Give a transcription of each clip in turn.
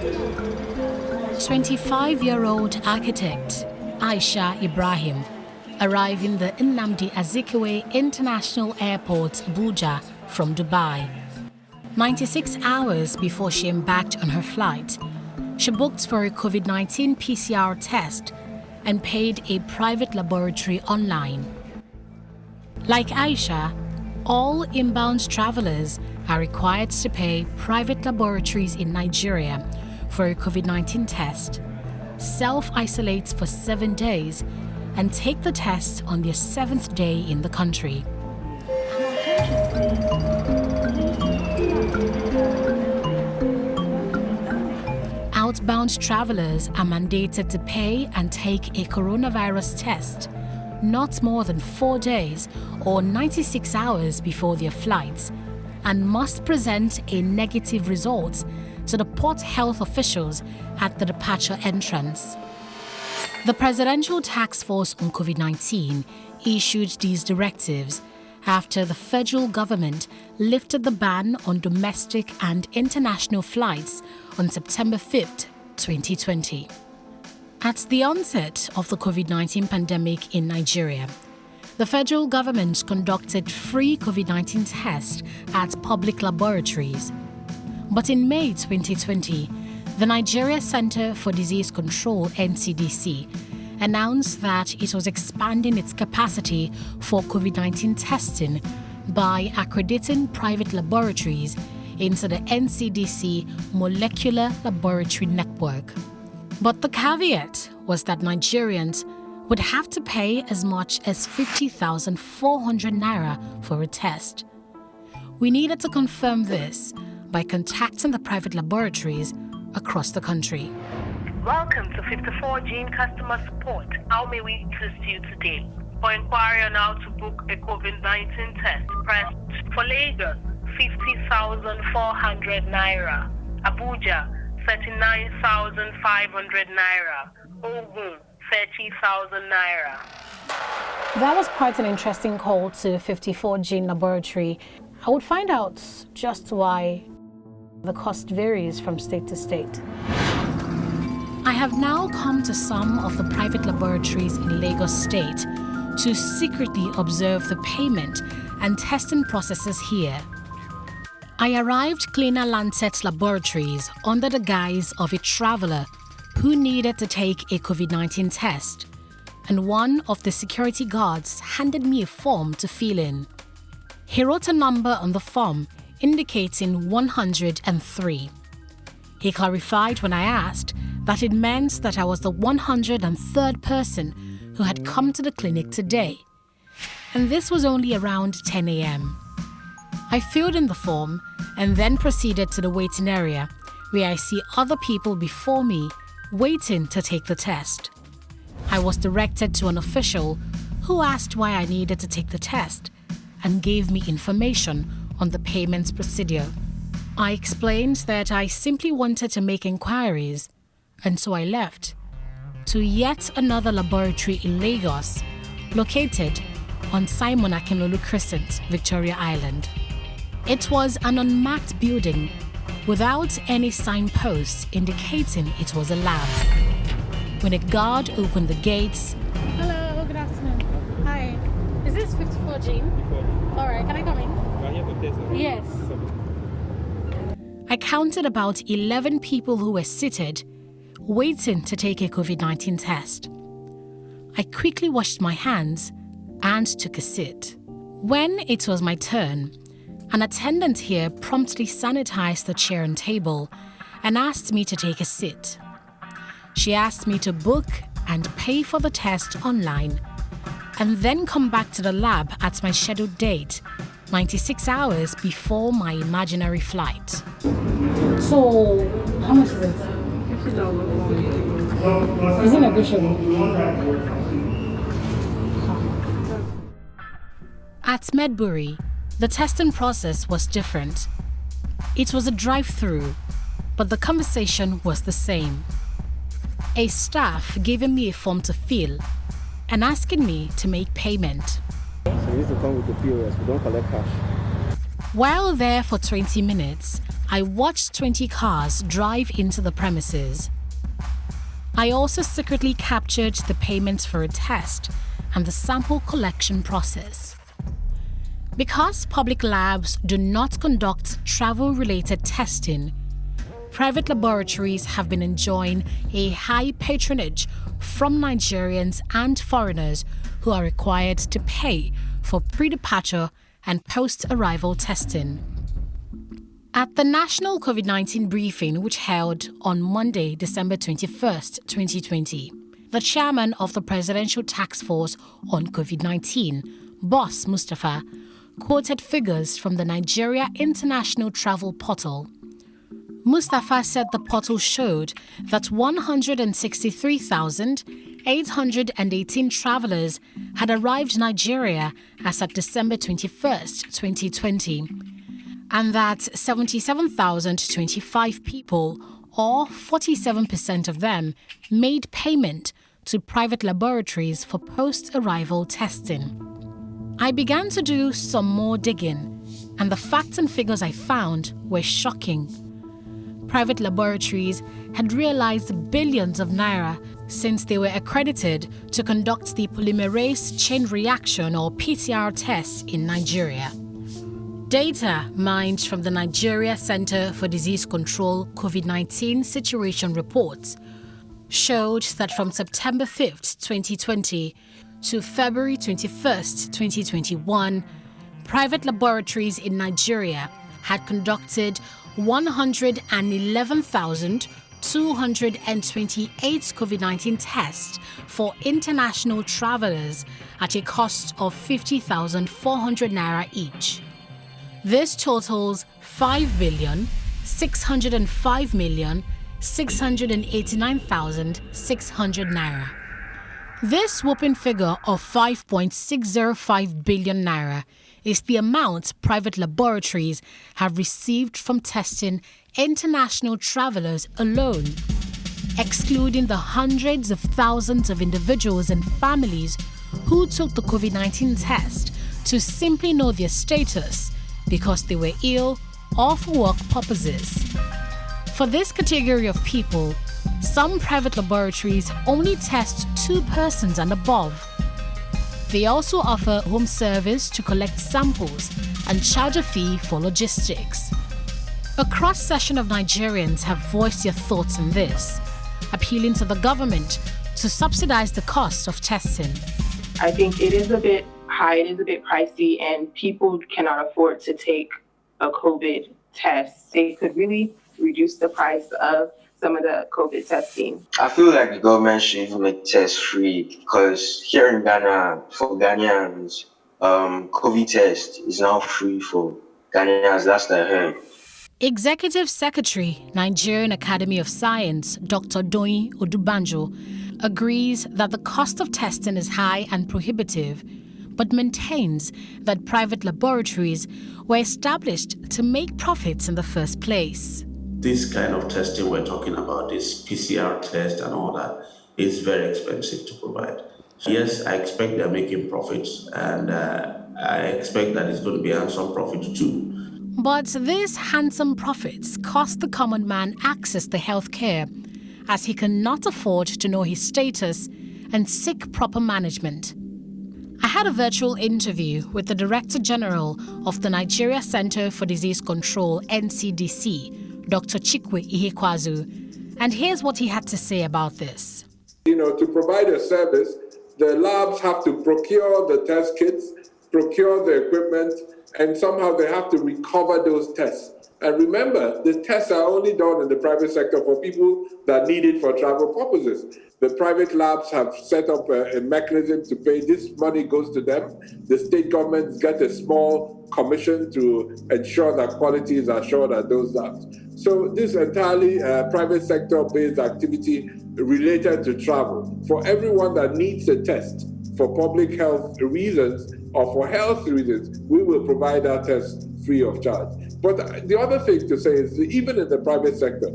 25-year-old architect Aisha Ibrahim arrived in the Nnamdi Azikiwe International Airport, Abuja, from Dubai. 96 hours before she embarked on her flight, she booked for a COVID-19 PCR test and paid a private laboratory online. Like Aisha, all inbound travelers are required to pay private laboratories in Nigeria for a COVID-19 test, self-isolate for 7 days, and take the test on their 7th day in the country. Outbound travelers are mandated to pay and take a coronavirus test not more than 4 days or 96 hours before their flights, and must present a negative result to the port health officials at the departure entrance. The Presidential Task Force on COVID-19 issued these directives after the federal government lifted the ban on domestic and international flights on September 5th, 2020. At the onset of the COVID-19 pandemic in Nigeria, the federal government conducted free COVID-19 tests at public laboratories. But in May 2020, the Nigeria Center for Disease Control (NCDC) announced that it was expanding its capacity for COVID-19 testing by accrediting private laboratories into the NCDC Molecular Laboratory Network. But the caveat was that Nigerians would have to pay as much as 50,400 naira for a test. We needed to confirm this by contacting the private laboratories across the country. Welcome to 54 Gene Customer Support. How may we assist you today? For inquiry on how to book a COVID-19 test, press for Lagos, 50,400 naira. Abuja, 39,500 naira. Ogun, 30,000 naira. That was quite an interesting call to 54 Gene Laboratory. I would find out just why the cost varies from state to state. I have now come to some of the private laboratories in Lagos State to secretly observe the payment and testing processes here. I arrived Cleaner Lancet Laboratories under the guise of a traveler who needed to take a COVID-19 test, and one of the security guards handed me a form to fill in. He wrote a number on the form indicating 103. He clarified when I asked that it meant that I was the 103rd person who had come to the clinic today, and this was only around 10 a.m. I filled in the form and then proceeded to the waiting area where I see other people before me waiting to take the test. I was directed to an official who asked why I needed to take the test and gave me information on the payment procedure. I explained that I simply wanted to make inquiries, and so I left to yet another laboratory in Lagos, located on Simon Akinlolu Crescent, Victoria Island. It was an unmarked building without any signposts indicating it was a lab. When a guard opened the gates... Hello, good afternoon. Hi. Is this 54 Gene? All right, can I come in? Yes. I counted about 11 people who were seated, waiting to take a COVID-19 test. I quickly washed my hands and took a seat. When it was my turn, an attendant here promptly sanitized the chair and table and asked me to take a seat. She asked me to book and pay for the test online, and then come back to the lab at my scheduled date, 96 hours before my imaginary flight. So, how much is it? Is it negotiable? At Medbury, the testing process was different. It was a drive-through, but the conversation was the same. A staff giving me a form to fill and asking me to make payment. So you need to come with the POS, we don't collect cash. While there for 20 minutes, I watched 20 cars drive into the premises. I also secretly captured the payments for a test and the sample collection process. Because public labs do not conduct travel-related testing, private laboratories have been enjoying a high patronage from Nigerians and foreigners who are required to pay for pre-departure and post-arrival testing. At the National COVID-19 briefing, which held on Monday, December 21st, 2020, the chairman of the Presidential Task Force on COVID-19, Boss Mustapha, quoted figures from the Nigeria International Travel Portal. Mustapha said the portal showed that 163,818 travelers had arrived in Nigeria as at December 21st, 2020, and that 77,025 people, or 47% of them, made payment to private laboratories for post-arrival testing. I began to do some more digging, and the facts and figures I found were shocking. Private laboratories had realized billions of naira since they were accredited to conduct the polymerase chain reaction or PCR tests in Nigeria. Data mined from the Nigeria Center for Disease Control COVID-19 Situation Reports showed that from September 5th, 2020 to February 21st, 2021, private laboratories in Nigeria had conducted 111,228 COVID-19 tests for international travelers at a cost of 50,400 naira each. This totals 5,605,689,600 naira. This whopping figure of 5.605 billion naira is the amount private laboratories have received from testing international travelers alone, excluding the hundreds of thousands of individuals and families who took the COVID-19 test to simply know their status because they were ill or for work purposes. For this category of people, some private laboratories only test 2 persons and above. They also offer home service to collect samples and charge a fee for logistics. A cross-section of Nigerians have voiced their thoughts on this, appealing to the government to subsidize the cost of testing. I think it is a bit high, it is a bit pricey, and people cannot afford to take a COVID test. They could really reduce the price of some of the COVID testing. I feel like the government should even make tests free because here in Ghana, for Ghanaians, COVID test is now free for Ghanaians. That's the heard. Executive Secretary, Nigerian Academy of Science, Dr. Doyin Odubanjo, agrees that the cost of testing is high and prohibitive, but maintains that private laboratories were established to make profits in the first place. This kind of testing we're talking about, this PCR test and all that, is very expensive to provide. Yes, I expect they're making profits, and I expect that it's going to be handsome profits too. But these handsome profits cost the common man access to health care, as he cannot afford to know his status and seek proper management. I had a virtual interview with the Director General of the Nigeria Center for Disease Control, NCDC, Dr. Chikwe Ihekwazu, and here's what he had to say about this. To provide a service, the labs have to procure the test kits, procure the equipment, and somehow they have to recover those tests. And remember, the tests are only done in the private sector for people that need it for travel purposes. The private labs have set up a mechanism to pay. This money goes to them. The state governments get a small commission to ensure that quality is assured at those labs. So this entirely private sector-based activity related to travel. For everyone that needs a test for public health reasons or for health reasons, we will provide that test free of charge. But the other thing to say is that even in the private sector,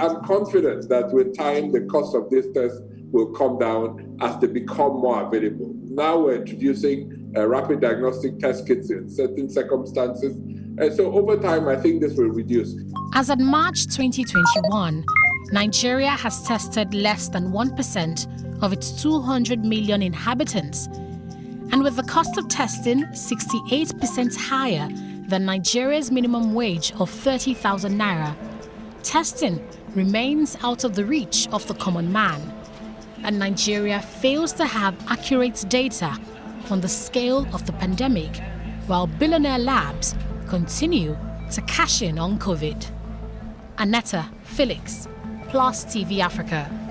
I'm confident that with time, the cost of this test will come down as they become more available. Now we're introducing rapid diagnostic test kits in certain circumstances. And so over time, I think this will reduce. As at March 2021, Nigeria has tested less than 1% of its 200 million inhabitants. And with the cost of testing 68% higher than Nigeria's minimum wage of 30,000 naira, testing remains out of the reach of the common man. And Nigeria fails to have accurate data on the scale of the pandemic, while Billionaire labs continue to cash in on COVID. Anetta Felix, Plus TV Africa.